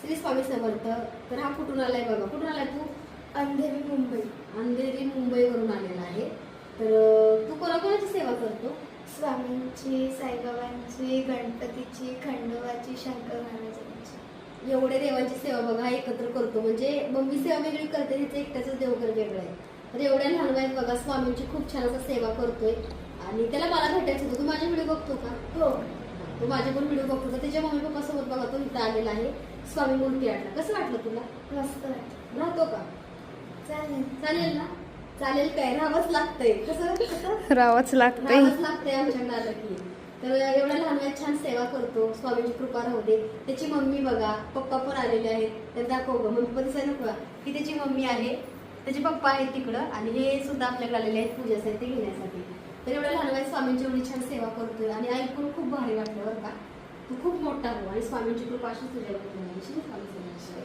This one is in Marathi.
श्री स्वामी समर्थ. तर हा कुठून आलाय बघा, कुठून आलाय तू? अंधेरी मुंबई. अंधेरी मुंबईवरून आलेला आहे. तर तू कोणाकोणाची सेवा करतो? स्वामींची, साईबाबांची, गणपतीची, खंडोबाची, शंकर महाराजांची. एवढे देवांची सेवा बघा एकत्र करतो. म्हणजे मम्मी सेवा वेगळी करते, तिचं एकट्याच देवघर वेगळं आहे. तर एवढ्या लहान वयात बघा स्वामींची खूप छान असं सेवा करतोय. आणि त्याला मला भेटायचं होतं. तू माझे व्हिडिओ बघतो का? हो. तू माझे पण व्हिडिओ बघतो का? त्याच्या मम्मी पप्पा सोबत बघा तो इथं आलेला आहे स्वामी मूर्ती आटला. कसं वाटलं तुला? मस्त वाटलं. राहतो का? चालेल. चालेल ना? चालेल काय? राहावंच लागतंय. कसं कसं राहावंच लागतंय. राहावंच लागतंय आमच्याकडे आलं की. तर एवढ्या लहान वयात छान सेवा करतो. स्वामींची कृपा राहू दे. त्याची मम्मी बघा, पप्पा पण आलेले आहेत. तर दाखव गं, मम्मी पण दिसायला नको की त्याची मम्मी आहे, त्याचे पप्पा आहेत तिकडं, आणि हे सुद्धा आपल्याकडे आलेले आहेत पूजेसाठी, ते घेण्यासाठी. तर एवढ्या लहान वयात स्वामींची एवढी छान सेवा करतोय आणि ऐकून खूप भारी वाटलं बरं का. तू खूप मोठा हो आणि स्वामींची कृपा अशीच तुझ्यावर होईल. स्वामी समर्थ.